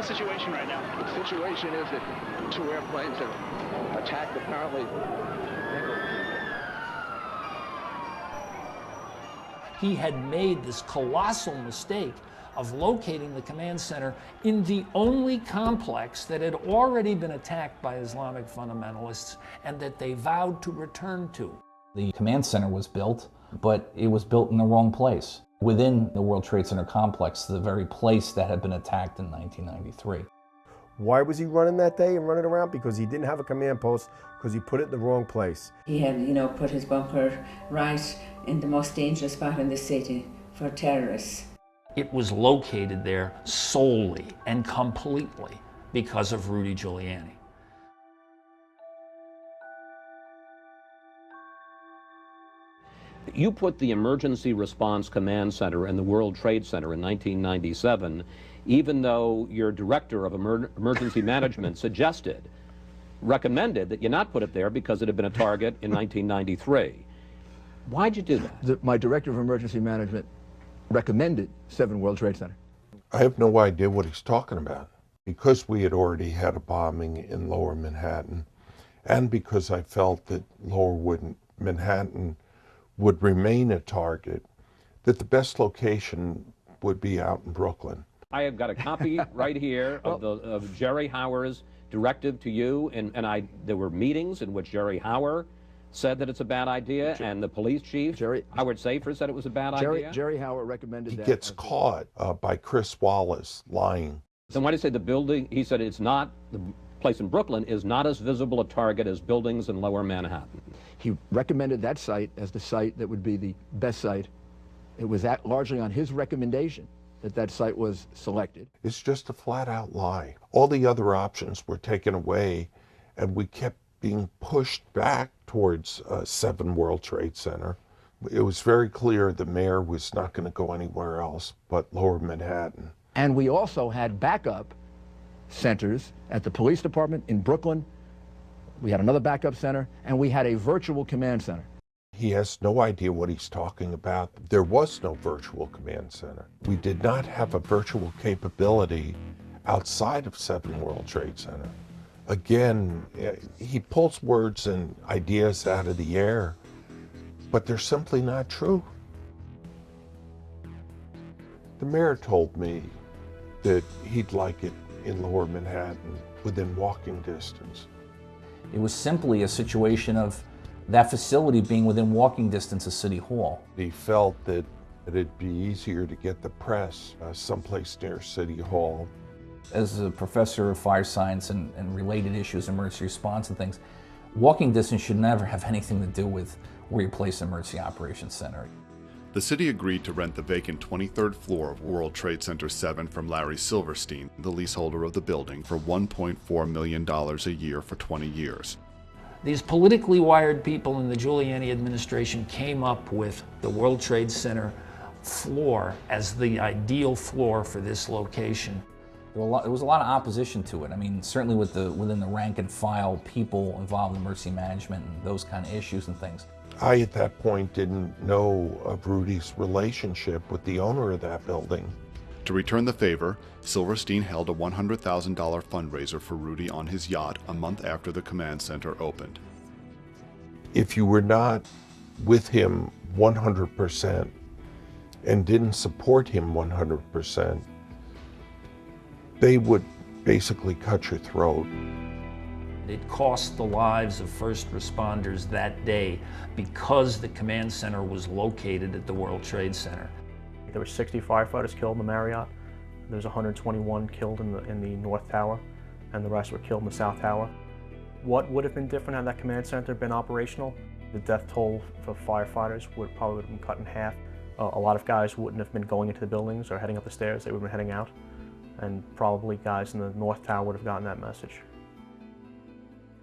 situation right now? The situation is that two airplanes have attacked apparently. He had made this colossal mistake of locating the command center in the only complex that had already been attacked by Islamic fundamentalists and that they vowed to return to. The command center was built, but it was built in the wrong place, within the World Trade Center complex, the very place that had been attacked in 1993. Why was he running that day and running around? Because he didn't have a command post, because he put it in the wrong place. He had, put his bunker right in the most dangerous spot in the city for terrorists. It was located there solely and completely because of Rudy Giuliani. You put the Emergency Response Command Center in the World Trade Center in 1997, even though your director of emergency management recommended that you not put it there because it had been a target in 1993. Why'd you do that? My director of emergency management recommended 7 World Trade Center. I have no idea what he's talking about. Because we had already had a bombing in Lower Manhattan, and because I felt that Lower Manhattan would remain a target, that the best location would be out in Brooklyn. I have got a copy right here of Jerry Hauer's directive to you, and there were meetings in which Jerry Hauer said that it's a bad idea, and the police chief, Howard Safer, said it was a bad idea. Jerry Hauer recommended that. He gets caught by Chris Wallace lying. Then why did he say the building, he said it's not, the place in Brooklyn is not as visible a target as buildings in Lower Manhattan. He recommended that site as the site that would be the best site. It was largely on his recommendation that site was selected. It's just a flat-out lie. All the other options were taken away, and we kept being pushed back towards 7 World Trade Center. It was very clear the mayor was not going to go anywhere else but Lower Manhattan. And we also had backup centers at the police department in Brooklyn. We had another backup center, and we had a virtual command center. He has no idea what he's talking about. There was no virtual command center. We did not have a virtual capability outside of 7 World Trade Center. Again, he pulls words and ideas out of the air, but they're simply not true. The mayor told me that he'd like it in Lower Manhattan, within walking distance. It was simply a situation of that facility being within walking distance of City Hall. He felt that it'd be easier to get the press someplace near City Hall. As a professor of fire science and related issues, emergency response and things, walking distance should never have anything to do with where you place an emergency operations center. The city agreed to rent the vacant 23rd floor of World Trade Center 7 from Larry Silverstein, the leaseholder of the building, for $1.4 million a year for 20 years. These politically wired people in the Giuliani administration came up with the World Trade Center floor as the ideal floor for this location. There was a lot of opposition to it. I mean, certainly within the rank and file people involved in emergency management and those kind of issues and things. I, at that point, didn't know of Rudy's relationship with the owner of that building. To return the favor, Silverstein held a $100,000 fundraiser for Rudy on his yacht a month after the command center opened. If you were not with him 100% and didn't support him 100%, they would basically cut your throat. It cost the lives of first responders that day because the command center was located at the World Trade Center. There were 60 firefighters killed in the Marriott. There was 121 killed in the North Tower, and the rest were killed in the South Tower. What would have been different had that command center been operational? The death toll for firefighters would probably have been cut in half. A lot of guys wouldn't have been going into the buildings or heading up the stairs, they would have been heading out. And probably guys in the North Tower would have gotten that message.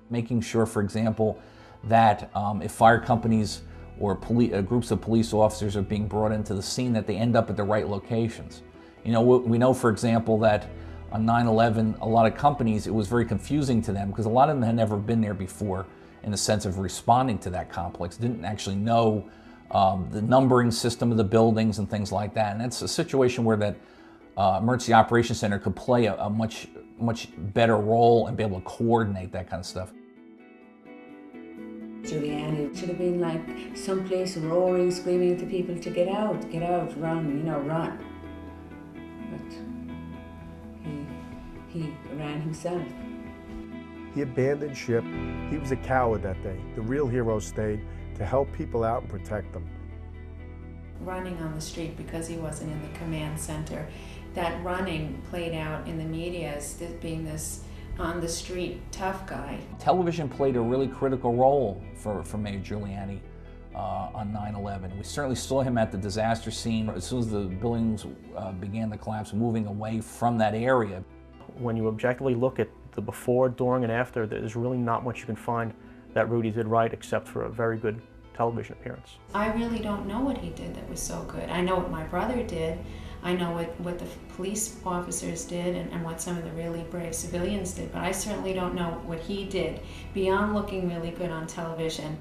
Making sure, for example, that if fire companies or groups of police officers are being brought into the scene, that they end up at the right locations. You know, we know, for example, that on 9/11, a lot of companies, it was very confusing to them because a lot of them had never been there before in the sense of responding to that complex, didn't actually know the numbering system of the buildings and things like that. And it's a situation where that emergency operations center could play a much better role and be able to coordinate that kind of stuff. Giulioni should have been like someplace roaring, screaming at the people to get out, run, you know, run. But he ran himself. He abandoned ship. He was a coward that day. The real hero stayed to help people out and protect them. Running on the street because he wasn't in the command center, that running played out in the media as being this on-the-street tough guy. Television played a really critical role for Mayor Giulioni on 9/11. We certainly saw him at the disaster scene as soon as the buildings began to collapse, moving away from that area. When you objectively look at the before, during, and after, there's really not much you can find that Rudy did right except for a very good television appearance. I really don't know what he did that was so good. I know what my brother did. I know what the police officers did and what some of the really brave civilians did, but I certainly don't know what he did beyond looking really good on television.